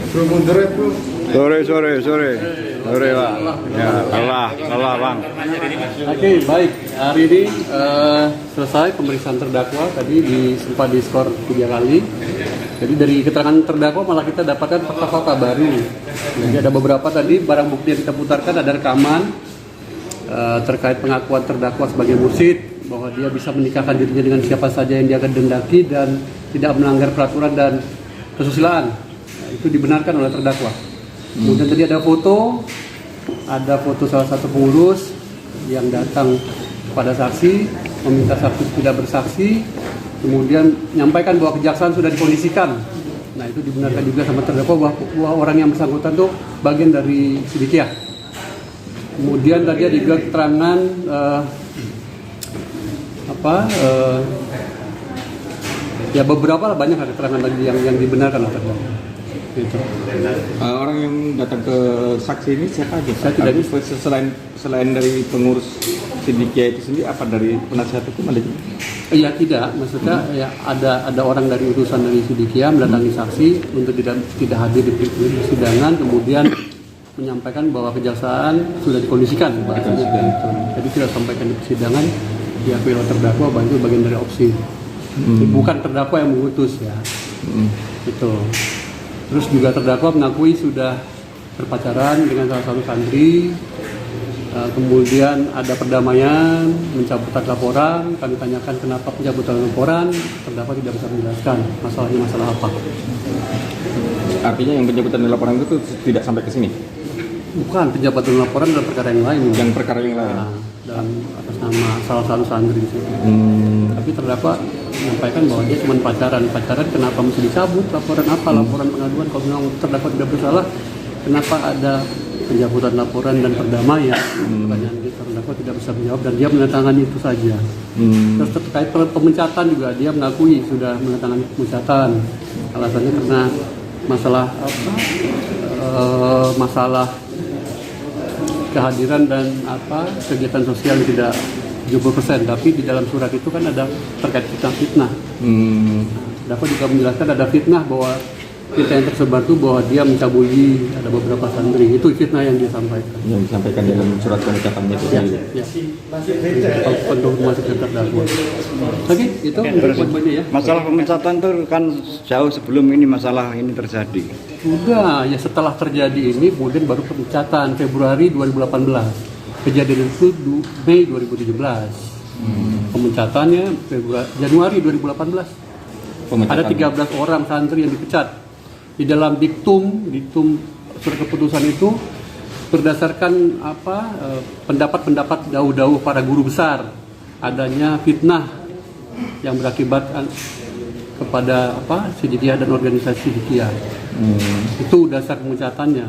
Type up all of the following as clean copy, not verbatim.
Sore Pak. Ya, Allah Bang. Oke, baik. Hari ini selesai pemeriksaan terdakwa tadi sempat diskor 3 kali. Jadi dari keterangan terdakwa malah kita dapatkan fakta-fakta baru. Jadi ada beberapa tadi barang bukti yang kita putarkan, ada rekaman terkait pengakuan terdakwa sebagai mursyid bahwa dia bisa menikahkan dirinya dengan siapa saja yang dia kehendaki dan tidak melanggar peraturan dan kesusilaan. Itu dibenarkan oleh terdakwa. Kemudian tadi ada foto salah satu pengurus yang datang kepada saksi meminta saksi tidak bersaksi, kemudian menyampaikan bahwa kejaksaan sudah dikondisikan. Nah, itu dibenarkan juga sama terdakwa bahwa orang yang bersangkutan itu bagian dari Sidikiyah. Kemudian tadi ada juga keterangan ya beberapa banyak keterangan lagi yang dibenarkan oleh terdakwa. Gitu. Orang yang datang ke saksi ini siapa aja? Saya tidak bisa. Selain dari pengurus Sidikiyah itu sendiri, apa dari penasihat hukum ada juga? Iya, tidak. Maksudnya ya ada orang dari utusan dari Sidikiyah mendatangi saksi untuk tidak hadir di persidangan, kemudian menyampaikan bahwa kejaksaan sudah dikondisikan. Jadi kita sampaikan di persidangan diakui oleh terdakwa bahwa itu bagian dari opsi. Bukan terdakwa yang mengutus ya. Itu. Terus juga terdakwa mengakui sudah berpacaran dengan salah satu santri. Kemudian ada perdamaian, pencabutan laporan. Kami tanyakan kenapa pencabutan laporan, terdakwa tidak bisa menjelaskan masalahnya masalah apa. Artinya yang pencabutan laporan itu tidak sampai ke sini? Bukan, pencabutan laporan dalam perkara yang lain. Yang perkara yang lain? Dan atas nama salah satu santri. Tapi terdakwa menyampaikan bahwa dia cuma pacaran kenapa mesti dicabut, laporan apa, laporan pengaduan, kalau memang terdakwa tidak bersalah, kenapa ada pencabutan laporan dan perdamaian. Pertanyaan dia terdakwa tidak bisa menjawab dan dia menandatangani itu saja. Terus terkait pemecatan juga dia mengakui sudah menandatangani pemecatan, alasannya karena masalah kehadiran dan kegiatan sosial tidak 70%, tapi di dalam surat itu kan ada terkait fitnah. Dapat juga menjelaskan ada fitnah bahwa fitnah yang tersebar itu bahwa dia mencabuli ada beberapa santri, itu fitnah yang dia sampaikan. Yang disampaikan dalam surat pemecatannya itu. Ya. Konfirmasi terdakwa. Oke, itu poin-poinnya ya. Masalah pemecatan itu kan jauh sebelum ini masalah ini terjadi. Udah, ya setelah terjadi ini kemudian baru pemecatan Februari 2018. Kejadian itu Mei 2017. Pemecatannya Januari 2018. Ada 13 orang santri yang dipecat. Di dalam diktum surat keputusan itu berdasarkan pendapat-pendapat dauh-dauh para guru besar adanya fitnah yang berakibat kepada Sidikiyah dan organisasi Sidikiyah. Itu dasar pemecatannya.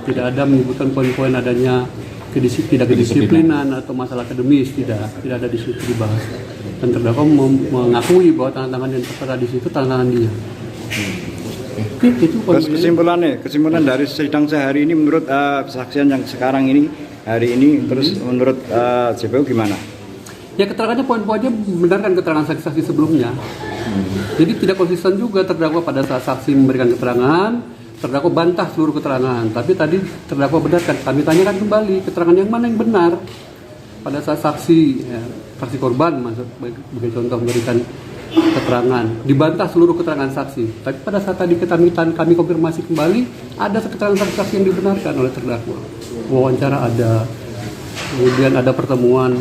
Tidak ada menyebutkan poin-poin adanya tidak kedisiplinan atau masalah akademis, tidak ada di situ dibahas. Dan terdakwa mengakui bahwa tangan-tangan yang tertera di situ tangan dia. Itu terus kesimpulan dari sidang sehari ini menurut kesaksian yang sekarang ini hari ini, terus menurut JPU gimana? Ya, keterangannya poin-poinnya membenarkan keterangan saksi-saksi sebelumnya. Jadi tidak konsisten juga terdakwa pada saat saksi memberikan keterangan. Terdakwa bantah seluruh keterangan, tapi tadi terdakwa benarkan. Kami tanyakan kembali keterangan yang mana yang benar pada saat saksi korban, sebagai contoh memberikan keterangan, dibantah seluruh keterangan saksi. Tapi pada saat tadi kami konfirmasi kembali, ada keterangan saksi yang dibenarkan oleh terdakwa. Wawancara ada, kemudian ada pertemuan,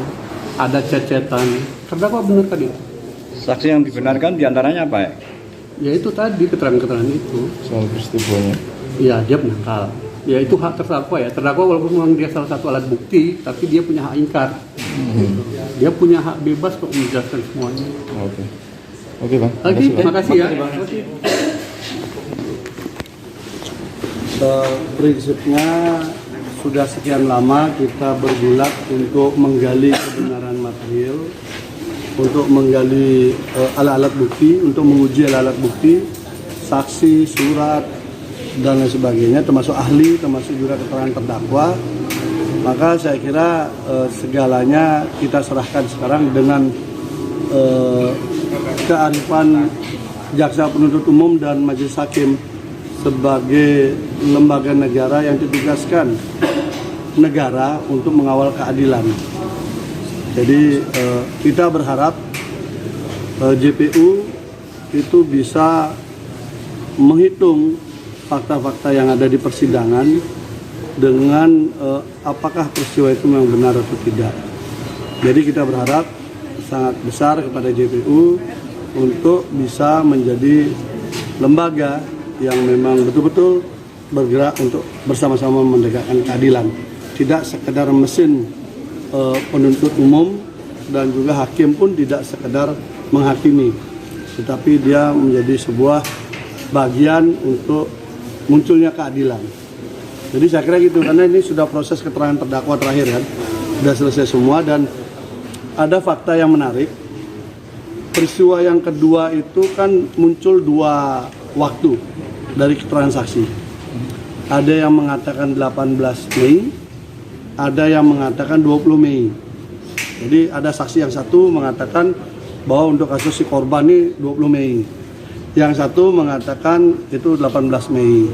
ada chat-chatan. Terdakwa benarkan itu. Saksi yang dibenarkan diantaranya apa ya? Ya itu tadi keterangan-keterangan itu soal peristiwanya. Ya, dia menangkal. Ya itu hak terdakwa ya. Terdakwa walaupun memang dia salah satu alat bukti, tapi dia punya hak ingkar. Dia punya hak bebas untuk menjelaskan semuanya. Oke Bang. Terima kasih ya. Prinsipnya sudah sekian lama kita bergulat untuk menggali kebenaran material, untuk menggali alat-alat bukti, untuk menguji alat-alat bukti, saksi, surat, dan lain sebagainya, termasuk ahli, termasuk juga keterangan terdakwa. Maka saya kira segalanya kita serahkan sekarang dengan kearifan jaksa penuntut umum dan majelis hakim sebagai lembaga negara yang ditugaskan negara untuk mengawal keadilan. Jadi kita berharap JPU itu bisa menghitung fakta-fakta yang ada di persidangan dengan apakah peristiwa itu memang benar atau tidak. Jadi kita berharap sangat besar kepada JPU untuk bisa menjadi lembaga yang memang betul-betul bergerak untuk bersama-sama menegakkan keadilan. Tidak sekedar mesin penuntut umum dan juga hakim pun tidak sekedar menghakimi, tetapi dia menjadi sebuah bagian untuk munculnya keadilan. Jadi saya kira gitu, karena ini sudah proses keterangan terdakwa terakhir kan, sudah selesai semua dan ada fakta yang menarik. Peristiwa yang kedua itu kan muncul 2 waktu dari keterangan saksi. Ada yang mengatakan 18 Mei, ada yang mengatakan 20 Mei. Jadi ada saksi yang satu mengatakan bahwa untuk kasus si korban ini 20 Mei. Yang satu mengatakan itu 18 Mei.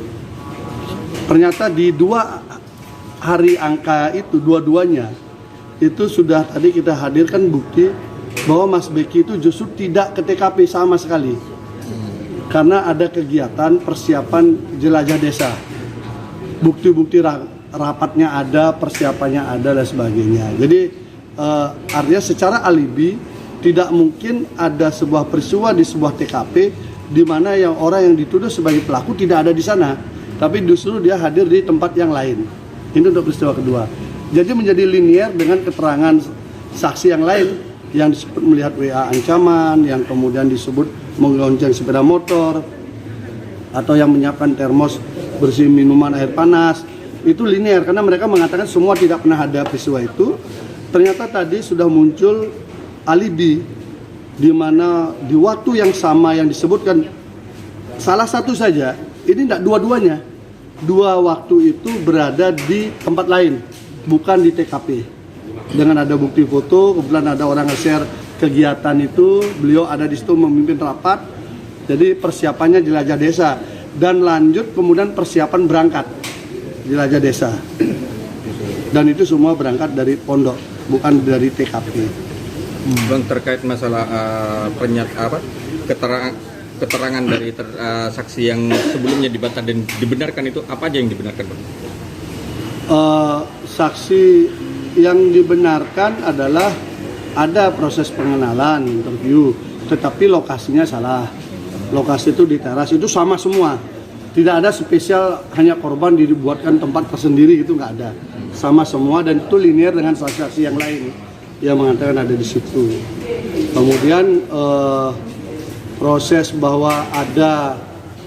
Ternyata di 2 hari angka itu, dua-duanya itu sudah tadi kita hadirkan bukti bahwa Mas Beki itu justru tidak ke TKP sama sekali. Karena ada kegiatan persiapan jelajah desa. Bukti-bukti rapatnya ada, persiapannya ada dan sebagainya. Jadi artinya secara alibi tidak mungkin ada sebuah peristiwa di sebuah TKP di mana yang orang yang dituduh sebagai pelaku tidak ada di sana, tapi justru dia hadir di tempat yang lain. Ini untuk peristiwa kedua. Jadi menjadi linier dengan keterangan saksi yang lain yang disebut melihat WA ancaman, yang kemudian disebut menggonceng sepeda motor, atau yang menyiapkan termos bersih minuman air panas. Itu linear karena mereka mengatakan semua tidak pernah ada peristiwa itu. Ternyata tadi sudah muncul alibi di mana di waktu yang sama yang disebutkan salah satu saja, ini tidak dua-duanya. 2 waktu itu berada di tempat lain, bukan di TKP. Dengan ada bukti foto, kebetulan ada orang nge-share kegiatan itu, beliau ada di situ memimpin rapat. Jadi persiapannya jelajah desa dan lanjut kemudian persiapan berangkat jelajah desa. Dan itu semua berangkat dari pondok, bukan dari TKP. Bang, terkait masalah keterangan dari saksi yang sebelumnya dibantah dan dibenarkan itu, apa aja yang dibenarkan, Bang? Saksi yang dibenarkan adalah ada proses pengenalan, interview, tetapi lokasinya salah. Lokasi itu di teras, itu sama semua. Tidak ada spesial hanya korban dibuatkan tempat tersendiri, gitu nggak ada. Sama semua dan itu linear dengan saksi-saksi yang lain yang mengatakan ada di situ. Kemudian proses bahwa ada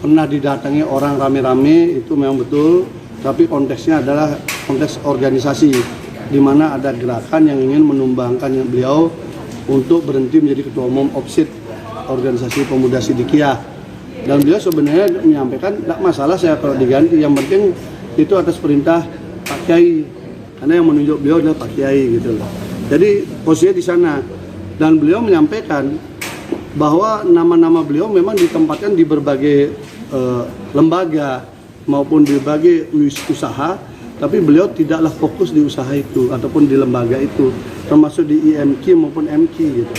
pernah didatangi orang rame-rame itu memang betul, tapi konteksnya adalah konteks organisasi di mana ada gerakan yang ingin menumbangkan beliau untuk berhenti menjadi ketua umum OPSID, Organisasi Pemuda Sidikiyah. Dan beliau sebenarnya menyampaikan tidak masalah saya kalau diganti, yang penting itu atas perintah Pak Kiai, karena yang menunjuk beliau adalah Pak Kiai gitu loh. Jadi posisinya di sana dan beliau menyampaikan bahwa nama-nama beliau memang ditempatkan di berbagai lembaga maupun di berbagai usaha, tapi beliau tidaklah fokus di usaha itu ataupun di lembaga itu, termasuk di IMQ maupun MQ gitu.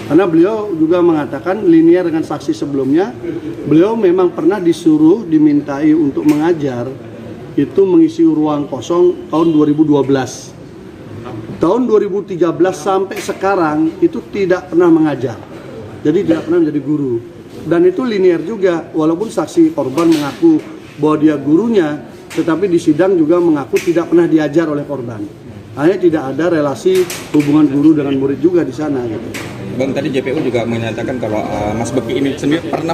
Karena beliau juga mengatakan linear dengan saksi sebelumnya, beliau memang pernah disuruh, dimintai untuk mengajar, itu mengisi ruang kosong tahun 2012. Tahun 2013 sampai sekarang itu tidak pernah mengajar, jadi tidak pernah menjadi guru. Dan itu linear juga, walaupun saksi korban mengaku bahwa dia gurunya, tetapi di sidang juga mengaku tidak pernah diajar oleh korban. Hanya tidak ada relasi hubungan guru dengan murid juga di sana gitu. Bang, tadi JPU juga menyatakan kalau Mas Beki ini sendiri pernah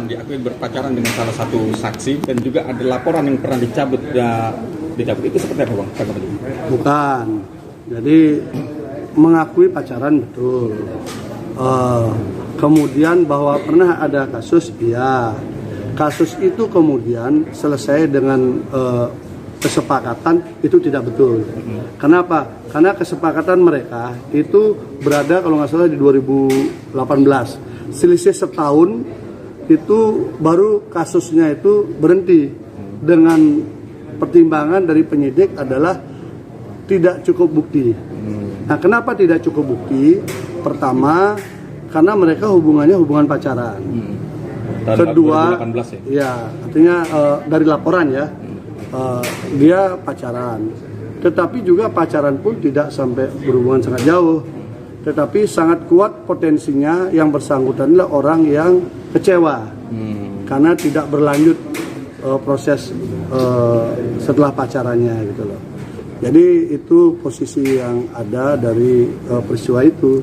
diakui berpacaran dengan salah satu saksi dan juga ada laporan yang pernah dicabut. Itu seperti apa, Bang? Bukan. Jadi mengakui pacaran betul. Kemudian bahwa pernah ada kasus, iya. Kasus itu kemudian selesai dengan kesepakatan, itu tidak betul. Kenapa? Karena kesepakatan mereka itu berada kalau nggak salah di 2018. Selisih setahun itu baru kasusnya itu berhenti dengan pertimbangan dari penyidik adalah tidak cukup bukti. Nah, kenapa tidak cukup bukti? Pertama, karena mereka hubungannya hubungan pacaran. Tahun Kedua, 2018 ya? ya artinya dari laporan ya, dia pacaran. Tetapi juga pacaran pun tidak sampai berhubungan sangat jauh. Tetapi sangat kuat potensinya yang bersangkutan adalah orang yang kecewa karena tidak berlanjut proses setelah pacarannya gitu loh. Jadi itu posisi yang ada dari peristiwa itu.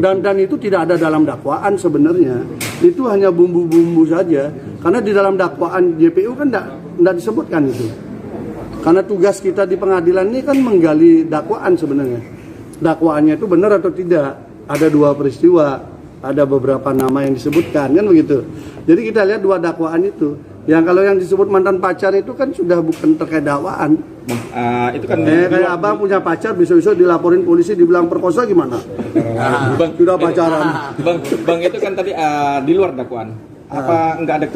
Dan itu tidak ada dalam dakwaan sebenarnya. Itu hanya bumbu-bumbu saja. Karena di dalam dakwaan JPU kan tidak disebutkan itu. Karena tugas kita di pengadilan ini kan menggali dakwaan sebenarnya. Dakwaannya itu benar atau tidak. Ada 2 peristiwa, ada beberapa nama yang disebutkan kan begitu. Jadi kita lihat 2 dakwaan itu. Yang kalau yang disebut mantan pacar itu kan sudah bukan terkait dakwaan. Itu kan Kayak abang punya pacar, besok-besok dilaporin polisi dibilang perkosa gimana? Bang, Sudah pacaran. Bang itu kan tadi di luar dakwaan. Apa nggak ada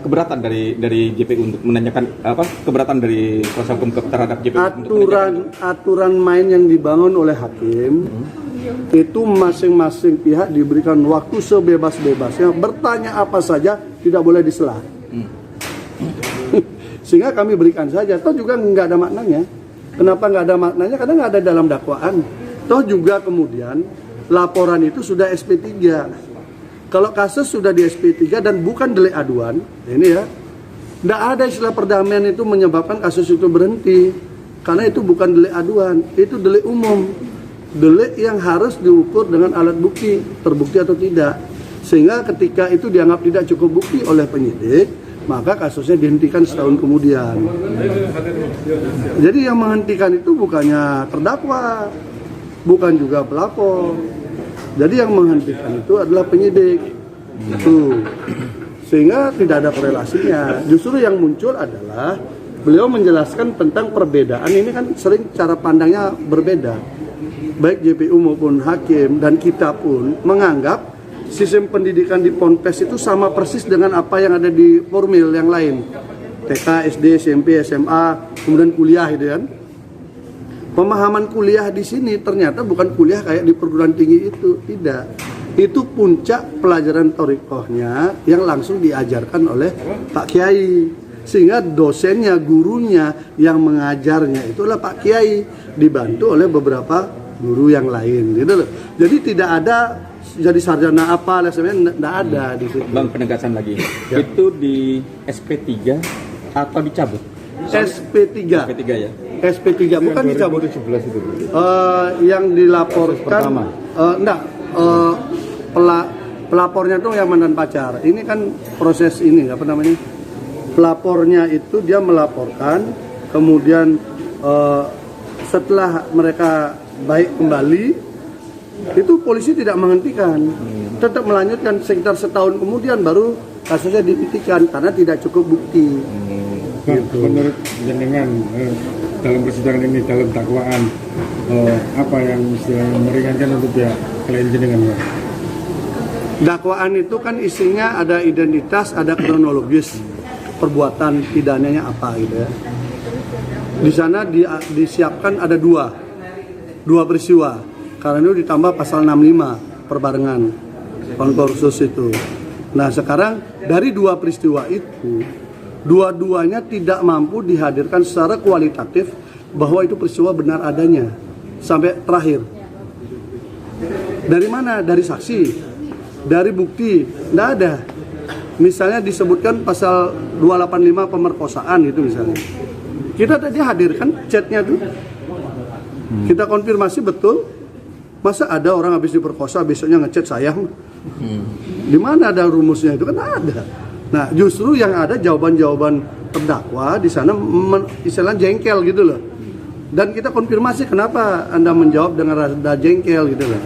keberatan dari JPU untuk menanyakan keberatan dari kuasa hukum terhadap JPU? Aturan main yang dibangun oleh hakim itu masing-masing pihak diberikan waktu sebebas-bebasnya bertanya apa saja, tidak boleh disela. Sehingga kami berikan saja. Toh juga nggak ada maknanya. Kenapa nggak ada maknanya? Karena nggak ada dalam dakwaan. Toh juga kemudian laporan itu sudah SP3. Kalau kasus sudah di SP3 dan bukan delik aduan, ini ya, nggak ada istilah perdamaian itu menyebabkan kasus itu berhenti. Karena itu bukan delik aduan, itu delik umum. Delik yang harus diukur dengan alat bukti, terbukti atau tidak. Sehingga ketika itu dianggap tidak cukup bukti oleh penyidik, maka kasusnya dihentikan setahun kemudian. Jadi yang menghentikan itu bukannya terdakwa, bukan juga pelapor. Jadi yang menghentikan itu adalah penyidik. Itu. Sehingga tidak ada korelasinya. Justru yang muncul adalah beliau menjelaskan tentang perbedaan. Ini kan sering cara pandangnya berbeda. Baik JPU maupun hakim dan kita pun menganggap sistem pendidikan di Ponpes itu sama persis dengan apa yang ada di formil yang lain. TK, SD, SMP, SMA, kemudian kuliah gitu kan. Pemahaman kuliah di sini ternyata bukan kuliah kayak di perguruan tinggi itu, tidak. Itu puncak pelajaran thoriqohnya yang langsung diajarkan oleh Pak Kiai. Sehingga dosennya, gurunya yang mengajarnya itulah Pak Kiai, dibantu oleh beberapa guru yang lain gitu loh. Jadi tidak ada jadi sarjana apa sebenarnya tidak ada di situ. Bang, penegasan lagi. Ya. Itu di SP3 atau dicabut? SP3 ya. SP3 bukan dicabut. 2017 itu. Yang dilaporkan enggak pelapornya tuh yang mantan pacar. Ini kan proses ini apa namanya? Pelapornya itu dia melaporkan, kemudian setelah mereka baik kembali, itu polisi tidak menghentikan, tetap melanjutkan sekitar setahun kemudian baru kasusnya dihentikan karena tidak cukup bukti. Gitu. Menurut jenengan dalam persidangan ini, dalam dakwaan apa yang istilahnya meringankan untuk pihak klien jenengan? Dakwaan itu kan isinya ada identitas, ada kronologis perbuatan pidananya apa gitu ya. Di sana disiapkan ada dua peristiwa. Karena itu ditambah pasal 65 perbarengan konkursus itu. Nah sekarang dari 2 peristiwa itu, dua-duanya tidak mampu dihadirkan secara kualitatif bahwa itu peristiwa benar adanya sampai terakhir. Dari mana? Dari saksi, dari bukti, tidak ada. Misalnya disebutkan pasal 285 pemerkosaan itu misalnya. Kita tadi hadirkan chatnya tuh, kita konfirmasi betul. Masa ada orang habis diperkosa besoknya ngechat saya? Di mana ada rumusnya itu? Kan ada. Nah justru yang ada jawaban-jawaban terdakwa di sana istilah jengkel gitu loh. Dan kita konfirmasi kenapa Anda menjawab dengan rada jengkel gitu loh.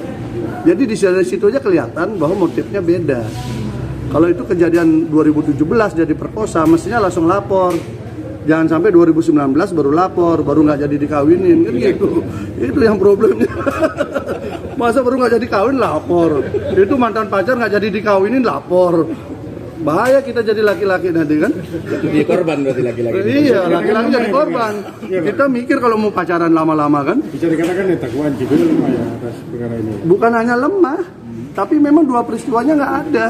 Jadi di situ aja kelihatan bahwa motifnya beda. Kalau itu kejadian 2017 jadi perkosa, mestinya langsung lapor. Jangan sampai 2019 baru lapor, baru nggak jadi dikawinin kan gitu. Itu yang problemnya. Masa baru nggak jadi kawin lapor. Itu mantan pacar nggak jadi dikawinin lapor. bahaya kita jadi laki-laki nanti kan. Jadi korban berarti laki-laki. Iya, laki-laki jadi korban. Kita mikir kalau mau pacaran lama-lama kan. Bisa dikatakan ya dakwaan JPU lemah ya atas perkara ini. Bukan hanya lemah, tapi memang dua peristiwanya nggak ada.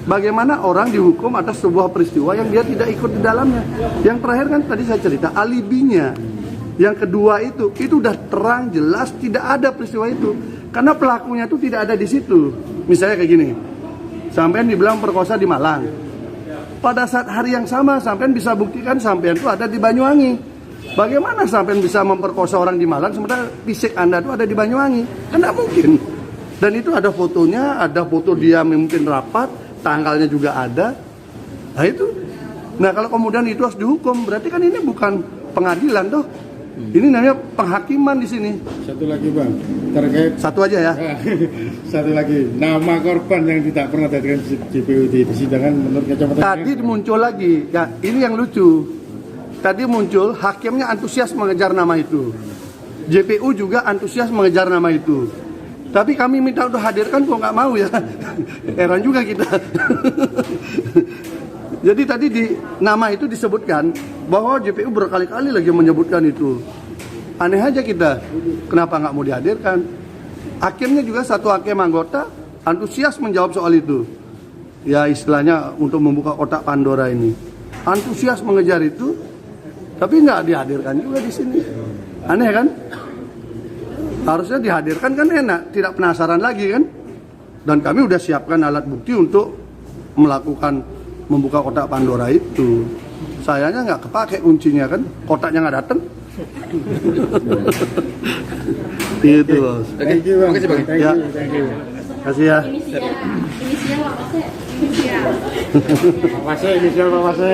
Bagaimana orang dihukum atas sebuah peristiwa yang dia tidak ikut di dalamnya. Yang terakhir kan tadi saya cerita alibinya. Yang kedua itu udah terang jelas tidak ada peristiwa itu. Karena pelakunya itu tidak ada di situ. Misalnya kayak gini, sampean dibilang perkosa di Malang. Pada saat hari yang sama sampean bisa buktikan sampean itu ada di Banyuwangi. Bagaimana sampean bisa memperkosa orang di Malang sementara fisik Anda itu ada di Banyuwangi? Kan tidak mungkin. Dan itu ada fotonya, ada foto dia memimpin rapat, tanggalnya juga ada. Nah itu. Nah kalau kemudian itu harus dihukum, berarti kan ini bukan pengadilan toh. Ini namanya penghakiman di sini. Satu lagi Bang, terkait Satu aja ya. satu lagi, nama korban yang tidak pernah dihadirkan JPU di persidangan menurut kacamata. Tadi muncul lagi, ya ini yang lucu. Tadi muncul hakimnya antusias mengejar nama itu. JPU juga antusias mengejar nama itu. Tapi kami minta untuk hadirkan kok nggak mau ya. Heran juga kita. Jadi tadi di nama itu disebutkan bahwa JPU berkali-kali lagi menyebutkan itu. Aneh aja kita, kenapa nggak mau dihadirkan? Hakimnya juga satu hakim anggota antusias menjawab soal itu. Ya istilahnya untuk membuka kotak Pandora ini. Antusias mengejar itu, tapi nggak dihadirkan juga di sini. Aneh kan? Harusnya dihadirkan kan enak, tidak penasaran lagi kan? Dan kami udah siapkan alat bukti untuk melakukan membuka kotak Pandora itu. Sayangnya nggak kepake kuncinya kan, kotaknya nggak datang. Itu bos. Thank you Bang. Thank Ya. you. Thank you. Kasih ya. Inisial apa sih? Inisial. Pak Wase, inisial Pak Wase.